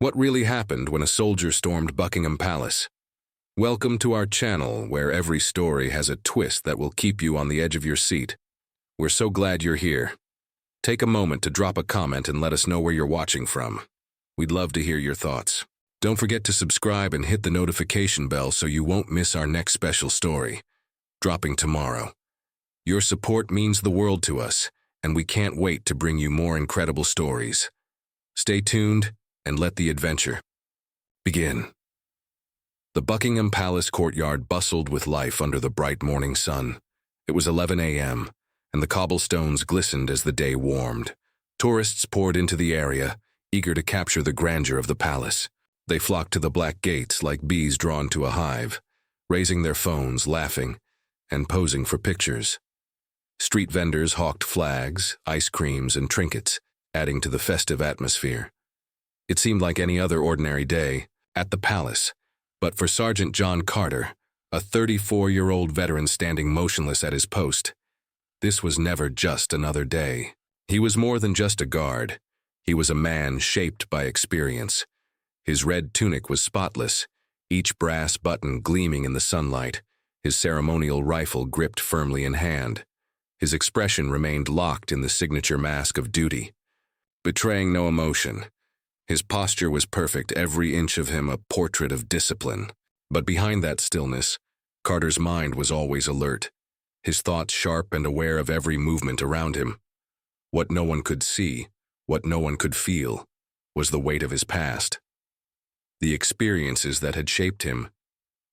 What really happened when a soldier stormed Buckingham Palace? Welcome to our channel, where every story has a twist that will keep you on the edge of your seat. We're so glad you're here. Take a moment to drop a comment and let us know where you're watching from. We'd love to hear your thoughts. Don't forget to subscribe and hit the notification bell so you won't miss our next special story, dropping tomorrow. Your support means the world to us, and we can't wait to bring you more incredible stories. Stay tuned and let the adventure begin. The Buckingham Palace courtyard bustled with life under the bright morning sun. It was 11 a.m., and the cobblestones glistened as the day warmed. Tourists poured into the area, eager to capture the grandeur of the palace. They flocked to the black gates like bees drawn to a hive, raising their phones, laughing, and posing for pictures. Street vendors hawked flags, ice creams, and trinkets, adding to the festive atmosphere. It seemed like any other ordinary day at the palace, but for Sergeant John Carter, a 34-year-old veteran standing motionless at his post, this was never just another day. He was more than just a guard. He was a man shaped by experience. His red tunic was spotless, each brass button gleaming in the sunlight, his ceremonial rifle gripped firmly in hand. His expression remained locked in the signature mask of duty, betraying no emotion. His posture was perfect, every inch of him a portrait of discipline. But behind that stillness, Carter's mind was always alert, his thoughts sharp and aware of every movement around him. What no one could see, what no one could feel, was the weight of his past. The experiences that had shaped him,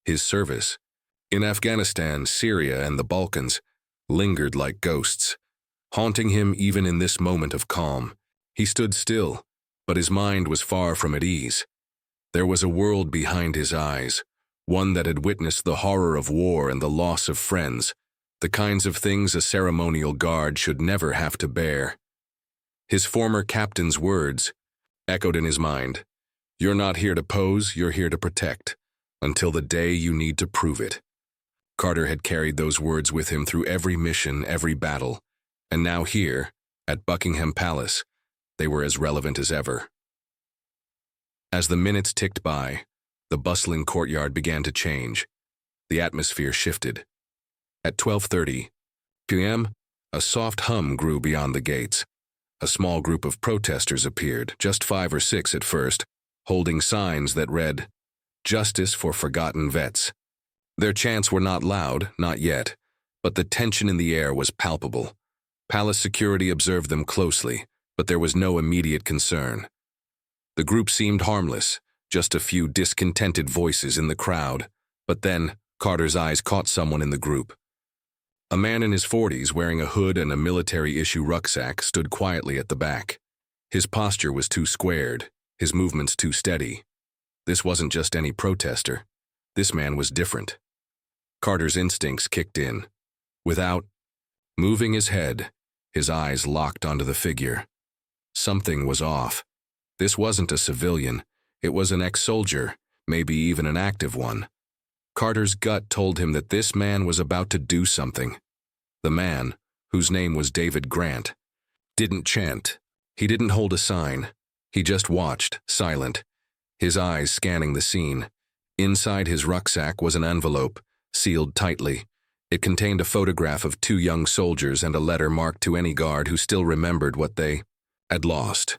his service, in Afghanistan, Syria, and the Balkans, lingered like ghosts, haunting him even in this moment of calm. He stood still, but his mind was far from at ease. There was a world behind his eyes, one that had witnessed the horror of war and the loss of friends, the kinds of things a ceremonial guard should never have to bear. His former captain's words echoed in his mind. "You're not here to pose, you're here to protect, until the day you need to prove it." Carter had carried those words with him through every mission, every battle, and now here, at Buckingham Palace, they were as relevant as ever. As the minutes ticked by, the bustling courtyard began to change. The atmosphere shifted. At 12:30 p.m., a soft hum grew beyond the gates. A small group of protesters appeared, just 5 or 6 at first, holding signs that read, "Justice for Forgotten Vets." Their chants were not loud, not yet, but the tension in the air was palpable. Palace security observed them closely, but there was no immediate concern. The group seemed harmless, just a few discontented voices in the crowd, but then Carter's eyes caught someone in the group. A man in his 40s wearing a hood and a military-issue rucksack stood quietly at the back. His posture was too squared, his movements too steady. This wasn't just any protester. This man was different. Carter's instincts kicked in. Without moving his head, his eyes locked onto the figure. Something was off. This wasn't a civilian. It was an ex-soldier, maybe even an active one. Carter's gut told him that this man was about to do something. The man, whose name was David Grant, didn't chant. He didn't hold a sign. He just watched, silent, his eyes scanning the scene. Inside his rucksack was an envelope, sealed tightly. It contained a photograph of 2 young soldiers and a letter marked to any guard who still remembered what they had lost.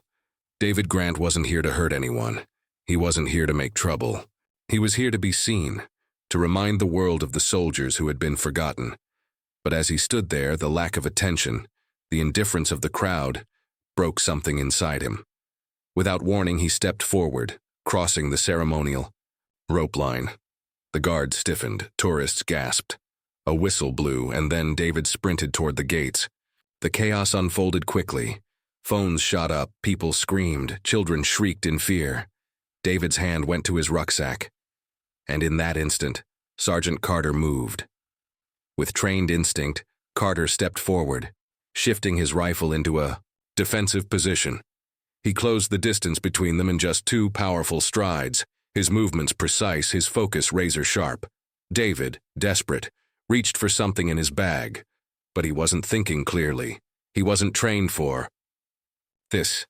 David Grant wasn't here to hurt anyone. He wasn't here to make trouble. He was here to be seen, to remind the world of the soldiers who had been forgotten. But as he stood there, the lack of attention, the indifference of the crowd, broke something inside him. Without warning, he stepped forward, crossing the ceremonial rope line. The guard stiffened, tourists gasped. A whistle blew, and then David sprinted toward the gates. The chaos unfolded quickly. Phones shot up, people screamed, children shrieked in fear. David's hand went to his rucksack. And in that instant, Sergeant Carter moved. With trained instinct, Carter stepped forward, shifting his rifle into a defensive position. He closed the distance between them in just 2 powerful strides, his movements precise, his focus razor-sharp. David, desperate, reached for something in his bag, but he wasn't thinking clearly. He wasn't trained for this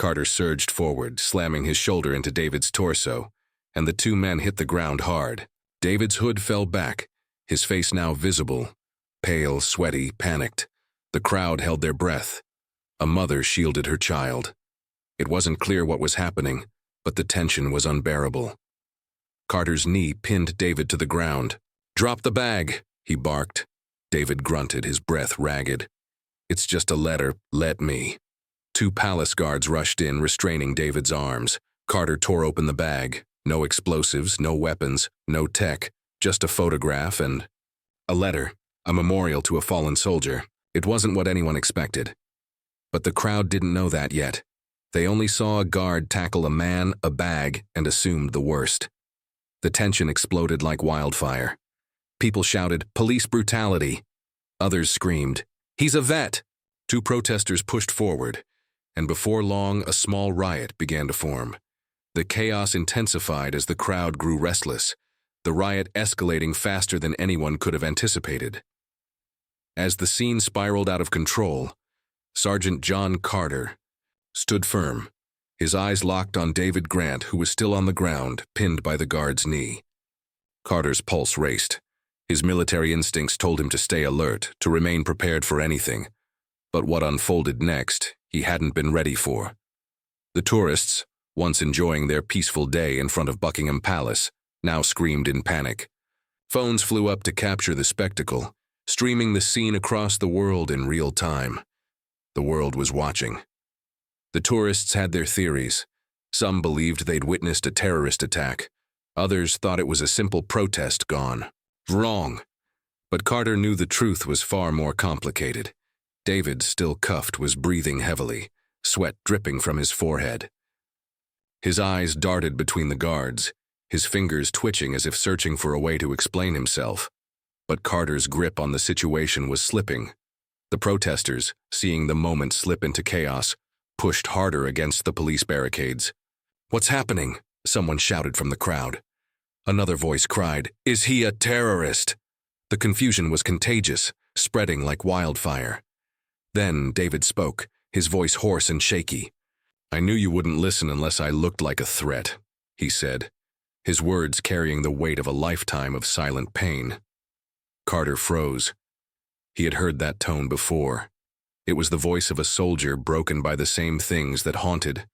Carter surged forward, slamming his shoulder into David's torso, and the two men hit the ground hard. David's hood fell back, his face now visible, pale, sweaty, panicked. The crowd held their breath. A mother shielded her child. It wasn't clear what was happening, but the tension was unbearable. Carter's knee pinned David to the ground. "Drop the bag," he barked. David grunted, his breath ragged. "It's just a letter, let me." Two palace guards rushed in, restraining David's arms. Carter tore open the bag. No explosives, no weapons, no tech, just a photograph and a letter, a memorial to a fallen soldier. It wasn't what anyone expected. But the crowd didn't know that yet. They only saw a guard tackle a man, a bag, and assumed the worst. The tension exploded like wildfire. People shouted, "Police brutality." Others screamed, "He's a vet!" Two protesters pushed forward, and before long a small riot began to form. The chaos intensified as the crowd grew restless, the riot escalating faster than anyone could have anticipated. As the scene spiraled out of control, Sergeant John Carter stood firm, his eyes locked on David Grant, who was still on the ground, pinned by the guard's knee. Carter's pulse raced. His military instincts told him to stay alert, to remain prepared for anything. But what unfolded next, he hadn't been ready for. The tourists, once enjoying their peaceful day in front of Buckingham Palace, now screamed in panic. Phones flew up to capture the spectacle, streaming the scene across the world in real time. The world was watching. The tourists had their theories. Some believed they'd witnessed a terrorist attack. Others thought it was a simple protest gone wrong. But Carter knew the truth was far more complicated. David, still cuffed, was breathing heavily, sweat dripping from his forehead. His eyes darted between the guards, his fingers twitching as if searching for a way to explain himself. But Carter's grip on the situation was slipping. The protesters, seeing the moment slip into chaos, pushed harder against the police barricades. "What's happening?" someone shouted from the crowd. Another voice cried, "Is he a terrorist?" The confusion was contagious, spreading like wildfire. Then David spoke, his voice hoarse and shaky. "I knew you wouldn't listen unless I looked like a threat," he said, his words carrying the weight of a lifetime of silent pain. Carter froze. He had heard that tone before. It was the voice of a soldier broken by the same things that haunted.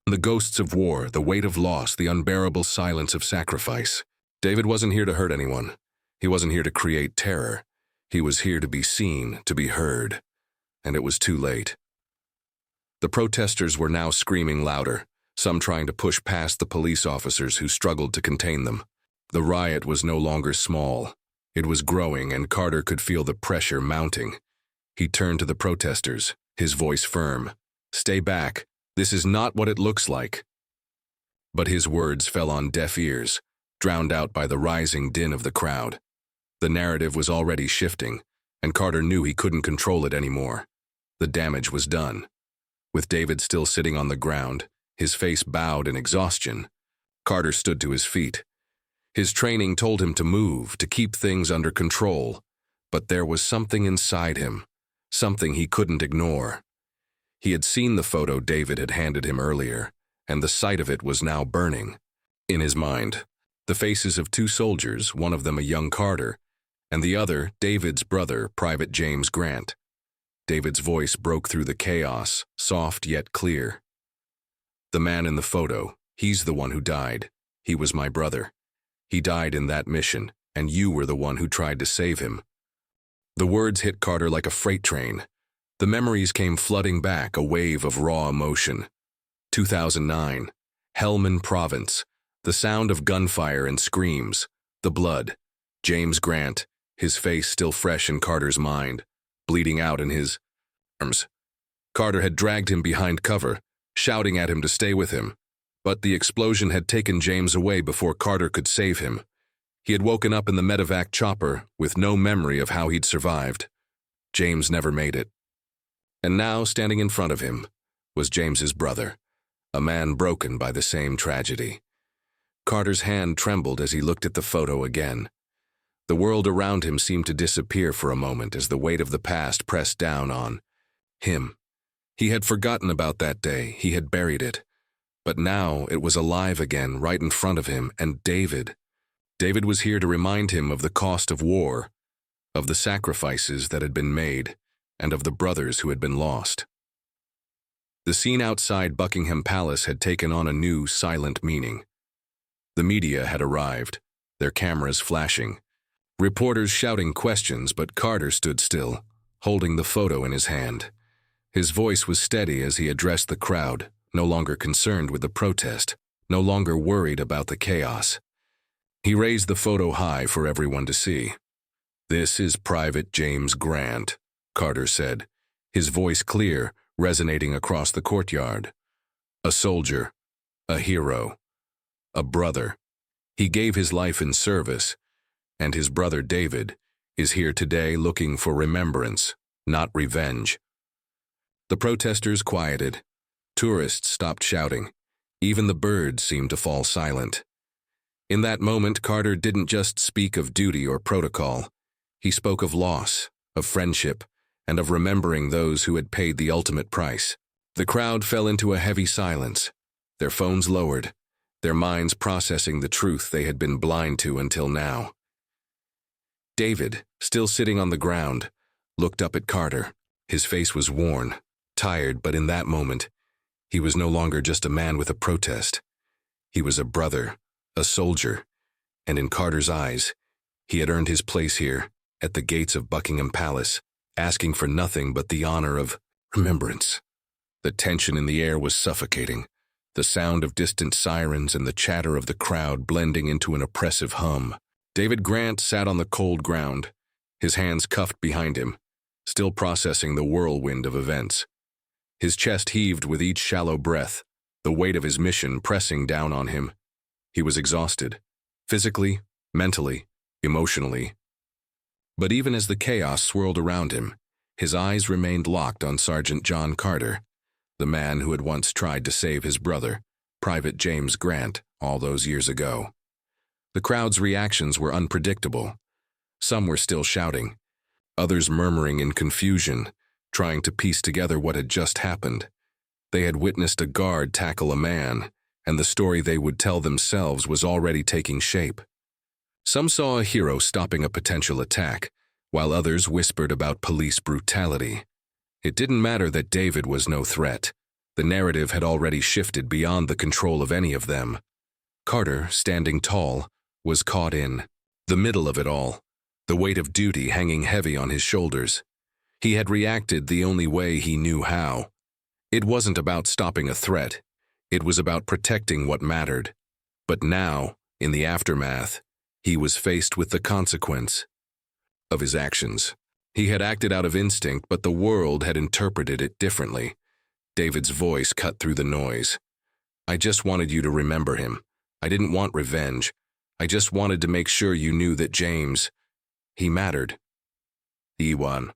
The ghosts of war, the weight of loss, the unbearable silence of sacrifice. David wasn't here to hurt anyone. He wasn't here to create terror. He was here to be seen, to be heard. And it was too late. The protesters were now screaming louder, some trying to push past the police officers who struggled to contain them. The riot was no longer small. It was growing, and Carter could feel the pressure mounting. He turned to the protesters, his voice firm. "Stay back. This is not what it looks like." But his words fell on deaf ears, drowned out by the rising din of the crowd. The narrative was already shifting, and Carter knew he couldn't control it anymore. The damage was done. With David still sitting on the ground, his face bowed in exhaustion, Carter stood to his feet. His training told him to move, to keep things under control, but there was something inside him, something he couldn't ignore. He had seen the photo David had handed him earlier, and the sight of it was now burning. In his mind, the faces of two soldiers, one of them a young Carter, and the other David's brother, Private James Grant. David's voice broke through the chaos, soft yet clear. "The man in the photo, he's the one who died. He was my brother. He died in that mission, and you were the one who tried to save him." The words hit Carter like a freight train. The memories came flooding back, a wave of raw emotion. 2009, Helmand Province, the sound of gunfire and screams, the blood. James Grant, his face still fresh in Carter's mind, bleeding out in his arms. Carter had dragged him behind cover, shouting at him to stay with him. But the explosion had taken James away before Carter could save him. He had woken up in the medevac chopper with no memory of how he'd survived. James never made it. And now, standing in front of him, was James's brother, a man broken by the same tragedy. Carter's hand trembled as he looked at the photo again. The world around him seemed to disappear for a moment as the weight of the past pressed down on him. He had forgotten about that day, he had buried it. But now it was alive again, right in front of him, and David. David was here to remind him of the cost of war, of the sacrifices that had been made, and of the brothers who had been lost. The scene outside Buckingham Palace had taken on a new, silent meaning. The media had arrived, their cameras flashing, reporters shouting questions, but Carter stood still, holding the photo in his hand. His voice was steady as he addressed the crowd, no longer concerned with the protest, no longer worried about the chaos. He raised the photo high for everyone to see. "This is Private James Grant," Carter said, his voice clear, resonating across the courtyard. "A soldier, a hero, a brother. He gave his life in service, and his brother David is here today looking for remembrance, not revenge." The protesters quieted. Tourists stopped shouting. Even the birds seemed to fall silent. In that moment, Carter didn't just speak of duty or protocol. He spoke of loss, of friendship, and of remembering those who had paid the ultimate price. The crowd fell into a heavy silence, their phones lowered, their minds processing the truth they had been blind to until now. David, still sitting on the ground, looked up at Carter. His face was worn, tired, but in that moment, he was no longer just a man with a protest. He was a brother, a soldier, and in Carter's eyes, he had earned his place here, at the gates of Buckingham Palace, asking for nothing but the honor of remembrance. The tension in the air was suffocating, the sound of distant sirens and the chatter of the crowd blending into an oppressive hum. David Grant sat on the cold ground, his hands cuffed behind him, still processing the whirlwind of events. His chest heaved with each shallow breath, the weight of his mission pressing down on him. He was exhausted, physically, mentally, emotionally. But even as the chaos swirled around him, his eyes remained locked on Sergeant John Carter, the man who had once tried to save his brother, Private James Grant, all those years ago. The crowd's reactions were unpredictable. Some were still shouting, others murmuring in confusion, trying to piece together what had just happened. They had witnessed a guard tackle a man, and the story they would tell themselves was already taking shape. Some saw a hero stopping a potential attack, while others whispered about police brutality. It didn't matter that David was no threat. The narrative had already shifted beyond the control of any of them. Carter, standing tall, was caught in the middle of it all, the weight of duty hanging heavy on his shoulders. He had reacted the only way he knew how. It wasn't about stopping a threat. It was about protecting what mattered. But now, in the aftermath, he was faced with the consequence of his actions. He had acted out of instinct, but the world had interpreted it differently. David's voice cut through the noise. "I just wanted you to remember him. I didn't want revenge. I just wanted to make sure you knew that James, he mattered." Ewan.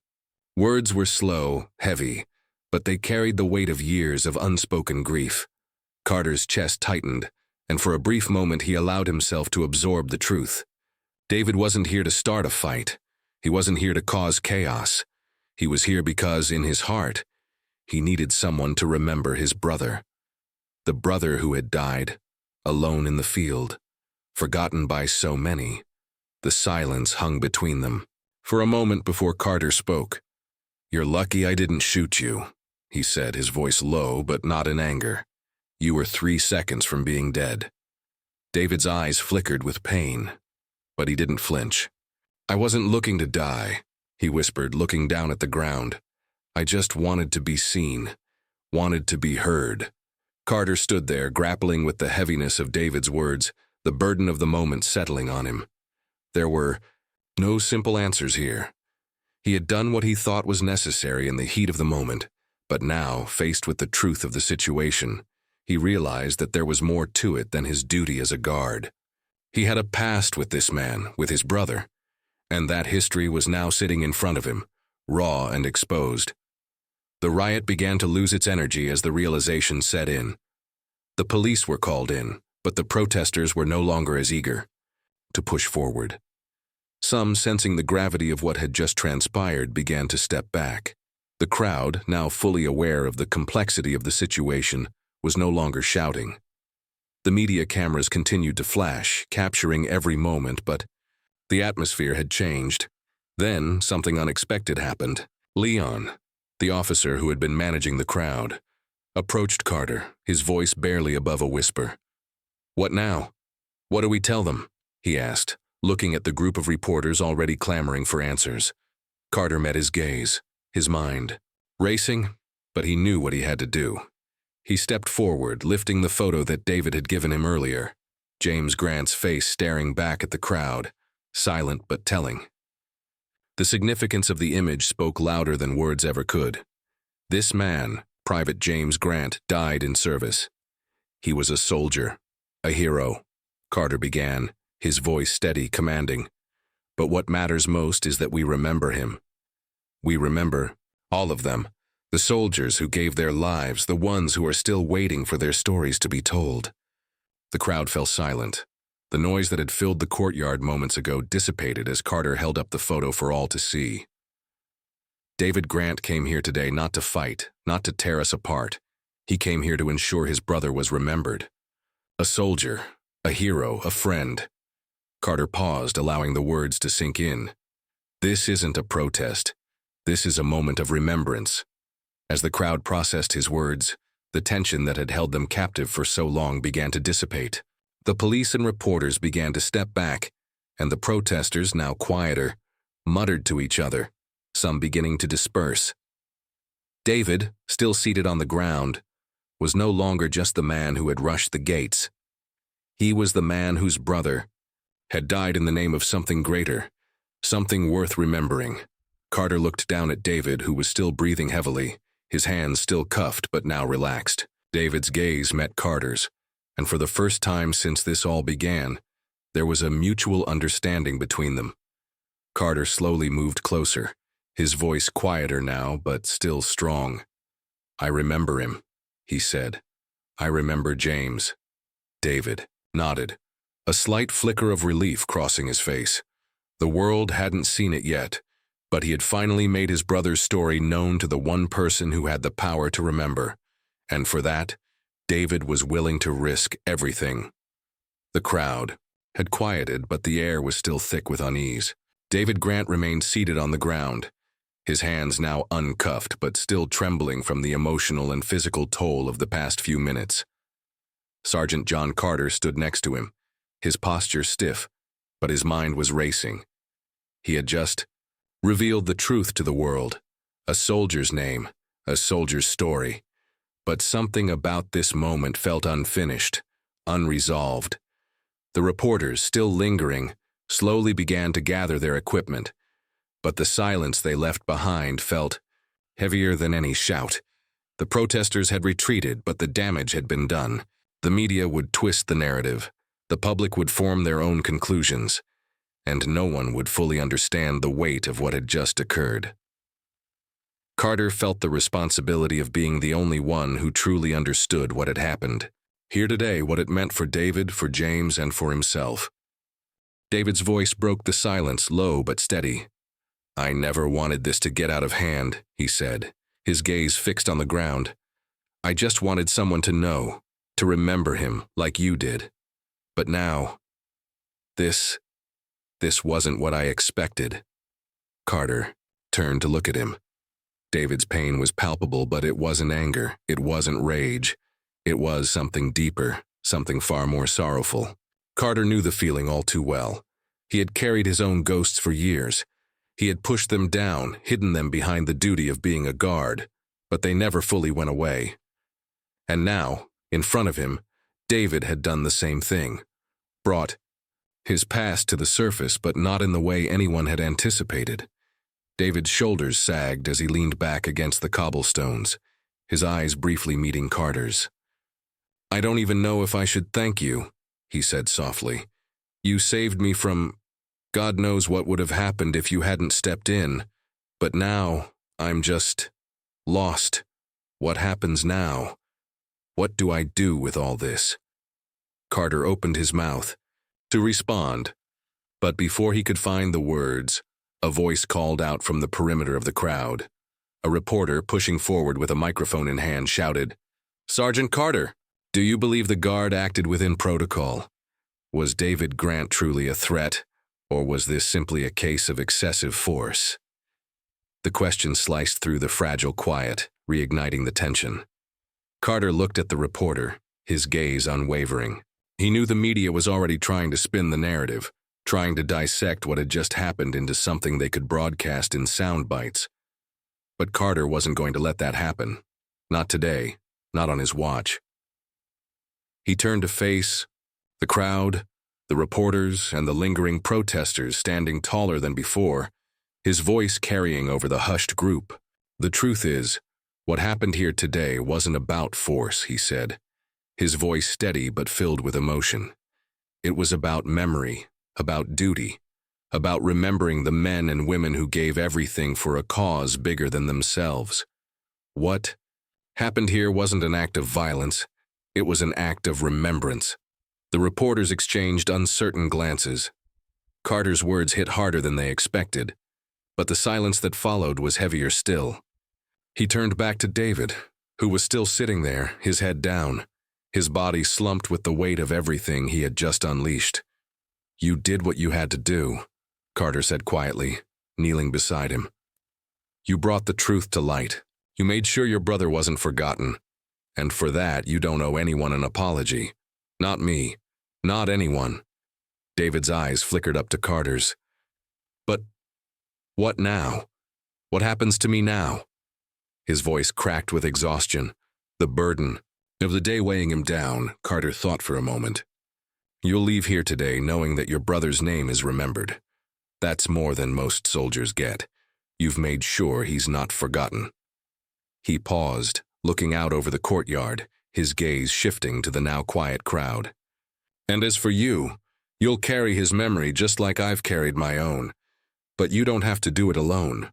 Words were slow, heavy, but they carried the weight of years of unspoken grief. Carter's chest tightened, and for a brief moment he allowed himself to absorb the truth. David wasn't here to start a fight. He wasn't here to cause chaos. He was here because, in his heart, he needed someone to remember his brother. The brother who had died, alone in the field, forgotten by so many. The silence hung between them. For a moment before Carter spoke, "You're lucky I didn't shoot you," he said, his voice low but not in anger. "You were 3 seconds from being dead." David's eyes flickered with pain, but he didn't flinch. "I wasn't looking to die," he whispered, looking down at the ground. "I just wanted to be seen, wanted to be heard." Carter stood there, grappling with the heaviness of David's words, the burden of the moment settling on him. There were no simple answers here. He had done what he thought was necessary in the heat of the moment, but now, faced with the truth of the situation, he realized that there was more to it than his duty as a guard. He had a past with this man, with his brother, and that history was now sitting in front of him, raw and exposed. The riot began to lose its energy as the realization set in. The police were called in, but the protesters were no longer as eager to push forward. Some, sensing the gravity of what had just transpired, began to step back. The crowd, now fully aware of the complexity of the situation, was no longer shouting. The media cameras continued to flash, capturing every moment, but the atmosphere had changed. Then, something unexpected happened. Leon, the officer who had been managing the crowd, approached Carter, his voice barely above a whisper. "What now? What do we tell them?" he asked, looking at the group of reporters already clamoring for answers. Carter met his gaze, his mind racing, but he knew what he had to do. He stepped forward, lifting the photo that David had given him earlier, James Grant's face staring back at the crowd, silent but telling. The significance of the image spoke louder than words ever could. This man, Private James Grant, died in service. He was a soldier, a hero, Carter began, his voice steady, commanding. But what matters most is that we remember him. We remember all of them, the soldiers who gave their lives, the ones who are still waiting for their stories to be told. The crowd fell silent. The noise that had filled the courtyard moments ago dissipated as Carter held up the photo for all to see. David Grant came here today not to fight, not to tear us apart. He came here to ensure his brother was remembered. A soldier, a hero, a friend. Carter paused, allowing the words to sink in. This isn't a protest. This is a moment of remembrance. As the crowd processed his words, the tension that had held them captive for so long began to dissipate. The police and reporters began to step back, and the protesters, now quieter, muttered to each other, some beginning to disperse. David, still seated on the ground, was no longer just the man who had rushed the gates. He was the man whose brother had died in the name of something greater, something worth remembering. Carter looked down at David, who was still breathing heavily, his hands still cuffed but now relaxed. David's gaze met Carter's, and for the first time since this all began, there was a mutual understanding between them. Carter slowly moved closer, his voice quieter now but still strong. "I remember him," he said. "I remember James." David nodded, a slight flicker of relief crossing his face. The world hadn't seen it yet, but he had finally made his brother's story known to the one person who had the power to remember, and for that, David was willing to risk everything. The crowd had quieted, but the air was still thick with unease. David Grant remained seated on the ground, his hands now uncuffed but still trembling from the emotional and physical toll of the past few minutes. Sergeant John Carter stood next to him, his posture stiff, but his mind was racing. He had just revealed the truth to the world, a soldier's name, a soldier's story. But something about this moment felt unfinished, unresolved. The reporters, still lingering, slowly began to gather their equipment, but the silence they left behind felt heavier than any shout. The protesters had retreated, but the damage had been done. The media would twist the narrative, the public would form their own conclusions, and no one would fully understand the weight of what had just occurred. Carter felt the responsibility of being the only one who truly understood what had happened. Here today, what it meant for David, for James, and for himself. David's voice broke the silence, low but steady. "I never wanted this to get out of hand," he said, his gaze fixed on the ground. "I just wanted someone to know, to remember him like you did. But now, this wasn't what I expected." Carter turned to look at him. David's pain was palpable, but it wasn't anger, it wasn't rage. It was something deeper, something far more sorrowful. Carter knew the feeling all too well. He had carried his own ghosts for years. He had pushed them down, hidden them behind the duty of being a guard, but they never fully went away. And now, in front of him, David had done the same thing, brought his past to the surface, but not in the way anyone had anticipated. David's shoulders sagged as he leaned back against the cobblestones, his eyes briefly meeting Carter's. "I don't even know if I should thank you," he said softly. "You saved me from God knows what would have happened if you hadn't stepped in, but now I'm just lost. What happens now? What do I do with all this?" Carter opened his mouth to respond, but before he could find the words, a voice called out from the perimeter of the crowd. A reporter, pushing forward with a microphone in hand, shouted, "Sergeant Carter, do you believe the guard acted within protocol? Was David Grant truly a threat, or was this simply a case of excessive force?" The question sliced through the fragile quiet, reigniting the tension. Carter looked at the reporter, his gaze unwavering. He knew the media was already trying to spin the narrative, trying to dissect what had just happened into something they could broadcast in sound bites. But Carter wasn't going to let that happen. Not today, not on his watch. He turned to face the crowd, the reporters, and the lingering protesters standing taller than before, his voice carrying over the hushed group. "The truth is, what happened here today wasn't about force," he said, his voice steady but filled with emotion. "It was about memory, about duty, about remembering the men and women who gave everything for a cause bigger than themselves. What happened here wasn't an act of violence, it was an act of remembrance." The reporters exchanged uncertain glances. Carter's words hit harder than they expected, but the silence that followed was heavier still. He turned back to David, who was still sitting there, his head down, his body slumped with the weight of everything he had just unleashed. "You did what you had to do," Carter said quietly, kneeling beside him. "You brought the truth to light. You made sure your brother wasn't forgotten. And for that, you don't owe anyone an apology. Not me. Not anyone." David's eyes flickered up to Carter's. "But what now? What happens to me now?" His voice cracked with exhaustion, the burden of the day weighing him down. Carter thought for a moment. "You'll leave here today knowing that your brother's name is remembered. That's more than most soldiers get. You've made sure he's not forgotten." He paused, looking out over the courtyard, his gaze shifting to the now quiet crowd. "And as for you, you'll carry his memory just like I've carried my own. But you don't have to do it alone."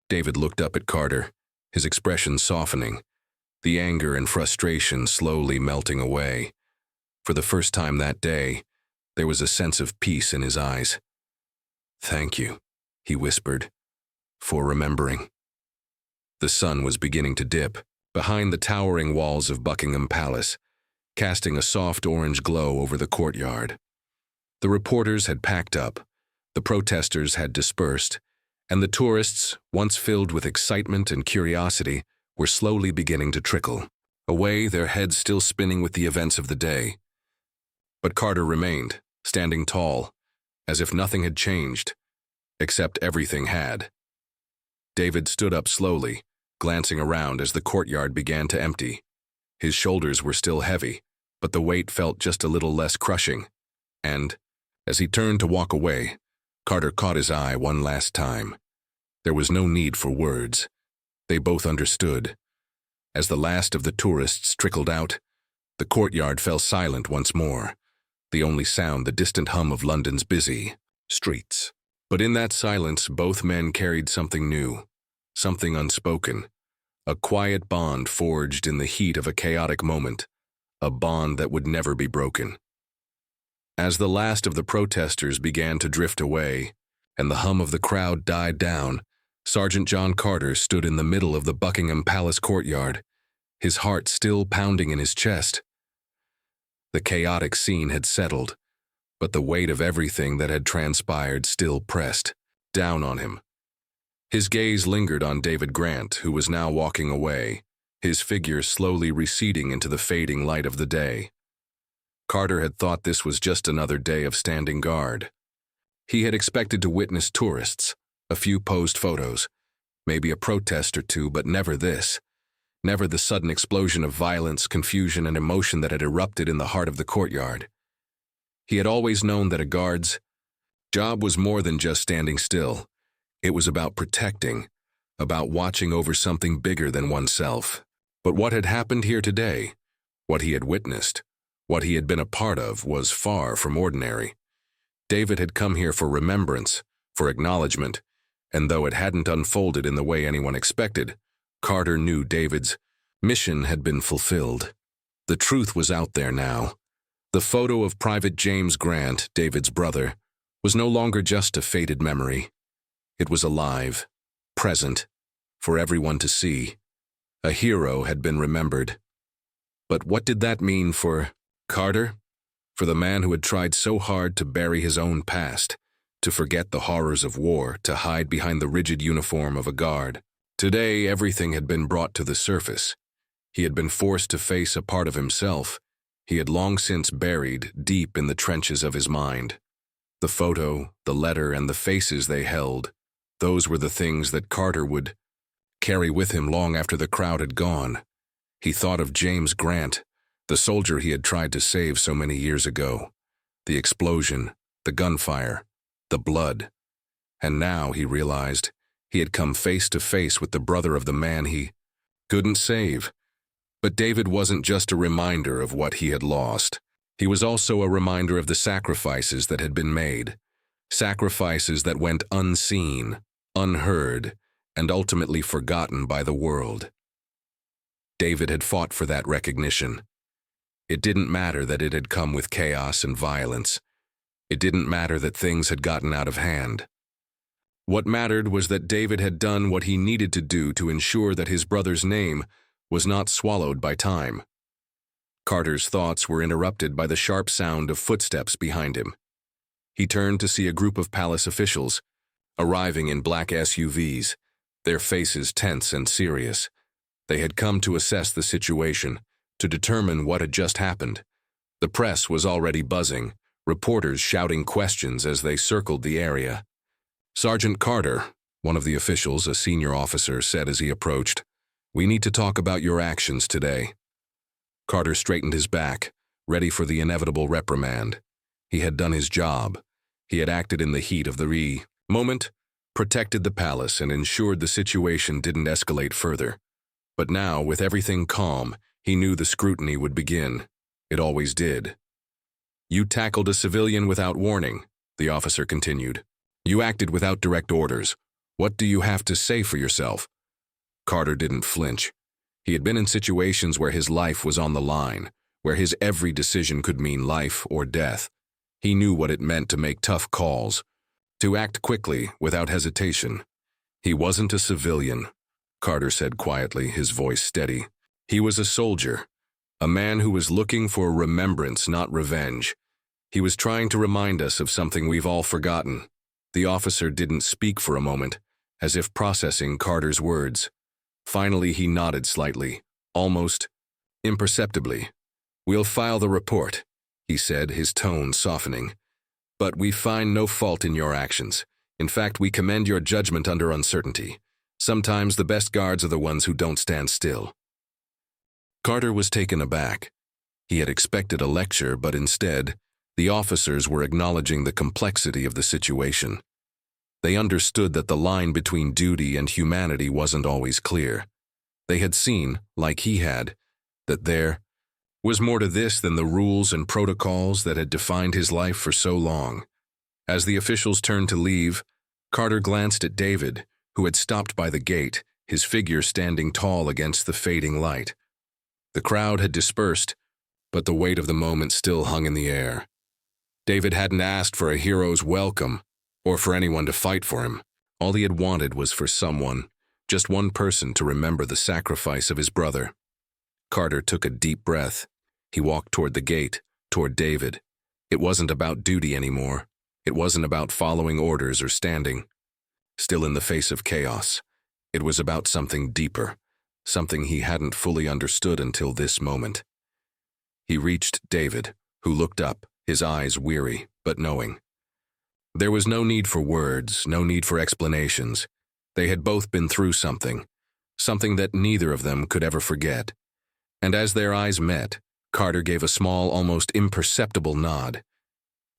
David looked up at Carter, his expression softening, the anger and frustration slowly melting away. For the first time that day, there was a sense of peace in his eyes. "Thank you," he whispered, "for remembering." The sun was beginning to dip behind the towering walls of Buckingham Palace, casting a soft orange glow over the courtyard. The reporters had packed up, the protesters had dispersed, and the tourists, once filled with excitement and curiosity, were slowly beginning to trickle away, their heads still spinning with the events of the day. But Carter remained, standing tall, as if nothing had changed, except everything had. David stood up slowly, glancing around as the courtyard began to empty. His shoulders were still heavy, but the weight felt just a little less crushing. And, as he turned to walk away, Carter caught his eye one last time. There was no need for words. They both understood. As the last of the tourists trickled out, the courtyard fell silent once more, the only sound the distant hum of London's busy streets. But in that silence, both men carried something new, something unspoken, a quiet bond forged in the heat of a chaotic moment, a bond that would never be broken. As the last of the protesters began to drift away, and the hum of the crowd died down, Sergeant John Carter stood in the middle of the Buckingham Palace courtyard, his heart still pounding in his chest. The chaotic scene had settled, but the weight of everything that had transpired still pressed down on him. His gaze lingered on David Grant, who was now walking away, his figure slowly receding into the fading light of the day. Carter had thought this was just another day of standing guard. He had expected to witness tourists, a few posed photos, maybe a protest or two, but never this. Never the sudden explosion of violence, confusion, and emotion that had erupted in the heart of the courtyard. He had always known that a guard's job was more than just standing still. It was about protecting, about watching over something bigger than oneself. But what had happened here today, what he had witnessed, what he had been a part of, was far from ordinary. David had come here for remembrance, for acknowledgement, and though it hadn't unfolded in the way anyone expected, Carter knew David's mission had been fulfilled. The truth was out there now. The photo of Private James Grant, David's brother, was no longer just a faded memory. It was alive, present, for everyone to see. A hero had been remembered. But what did that mean for Carter? For the man who had tried so hard to bury his own past, to forget the horrors of war, to hide behind the rigid uniform of a guard. Today, everything had been brought to the surface. He had been forced to face a part of himself he had long since buried deep in the trenches of his mind. The photo, the letter, and the faces they held, those were the things that Carter would carry with him long after the crowd had gone. He thought of James Grant, the soldier he had tried to save so many years ago. The explosion, the gunfire, the blood. And now, he realized, he had come face to face with the brother of the man he couldn't save. But David wasn't just a reminder of what he had lost. He was also a reminder of the sacrifices that had been made. Sacrifices that went unseen, unheard, and ultimately forgotten by the world. David had fought for that recognition. It didn't matter that it had come with chaos and violence. It didn't matter that things had gotten out of hand. What mattered was that David had done what he needed to do to ensure that his brother's name was not swallowed by time. Carter's thoughts were interrupted by the sharp sound of footsteps behind him. He turned to see a group of palace officials, arriving in black SUVs, their faces tense and serious. They had come to assess the situation, to determine what had just happened. The press was already buzzing, reporters shouting questions as they circled the area. "Sergeant Carter," one of the officials, a senior officer, said as he approached, "we need to talk about your actions today." Carter straightened his back, ready for the inevitable reprimand. He had done his job. He had acted in the heat of the moment, protected the palace, and ensured the situation didn't escalate further. But now, with everything calm, he knew the scrutiny would begin. It always did. "You tackled a civilian without warning," the officer continued. "You acted without direct orders. What do you have to say for yourself?" Carter didn't flinch. He had been in situations where his life was on the line, where his every decision could mean life or death. He knew what it meant to make tough calls, to act quickly, without hesitation. He wasn't a civilian, Carter said quietly, his voice steady. He was a soldier, a man who was looking for remembrance, not revenge. He was trying to remind us of something we've all forgotten. The officer didn't speak for a moment, as if processing Carter's words. Finally, he nodded slightly, almost imperceptibly. "We'll file the report," he said, his tone softening. "But we find no fault in your actions. In fact, we commend your judgment under uncertainty. Sometimes the best guards are the ones who don't stand still." Carter was taken aback. He had expected a lecture, but instead, the officers were acknowledging the complexity of the situation. They understood that the line between duty and humanity wasn't always clear. They had seen, like he had, that there was more to this than the rules and protocols that had defined his life for so long. As the officials turned to leave, Carter glanced at David, who had stopped by the gate, his figure standing tall against the fading light. The crowd had dispersed, but the weight of the moment still hung in the air. David hadn't asked for a hero's welcome, or for anyone to fight for him. All he had wanted was for someone, just one person, to remember the sacrifice of his brother. Carter took a deep breath. He walked toward the gate, toward David. It wasn't about duty anymore. It wasn't about following orders or standing still in the face of chaos. It was about something deeper, something he hadn't fully understood until this moment. He reached David, who looked up, his eyes weary but knowing. There was no need for words, no need for explanations. They had both been through something that neither of them could ever forget. And as their eyes met, Carter gave a small, almost imperceptible nod.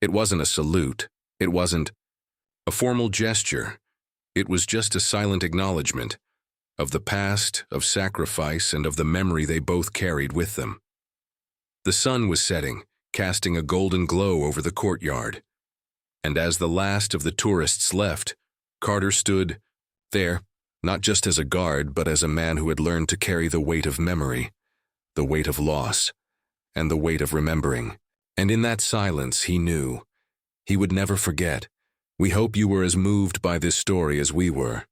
It wasn't a salute. It wasn't a formal gesture. It was just a silent acknowledgement of the past, of sacrifice, and of the memory they both carried with them. The sun was setting, casting a golden glow over the courtyard. And as the last of the tourists left, Carter stood there, not just as a guard, but as a man who had learned to carry the weight of memory, the weight of loss, and the weight of remembering. And in that silence, he knew he would never forget. "We hope you were as moved by this story as we were.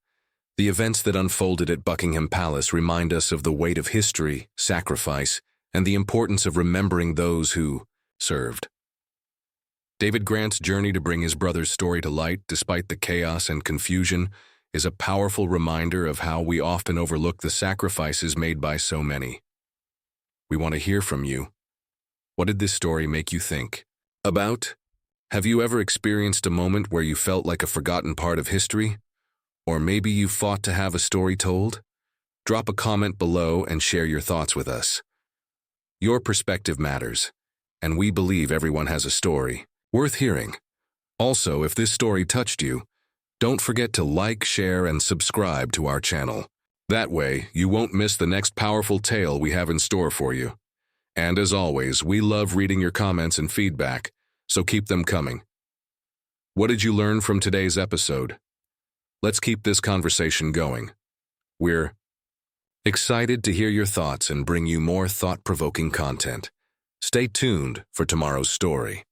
The events that unfolded at Buckingham Palace remind us of the weight of history, sacrifice, and the importance of remembering those who served. David Grant's journey to bring his brother's story to light, despite the chaos and confusion, is a powerful reminder of how we often overlook the sacrifices made by so many. We want to hear from you. What did this story make you think about? Have you ever experienced a moment where you felt like a forgotten part of history? Or maybe you fought to have a story told? Drop a comment below and share your thoughts with us. Your perspective matters, and we believe everyone has a story worth hearing. Also, if this story touched you, don't forget to like, share, and subscribe to our channel. That way, you won't miss the next powerful tale we have in store for you. And as always, we love reading your comments and feedback, so keep them coming. What did you learn from today's episode? Let's keep this conversation going. We're excited to hear your thoughts and bring you more thought-provoking content. Stay tuned for tomorrow's story.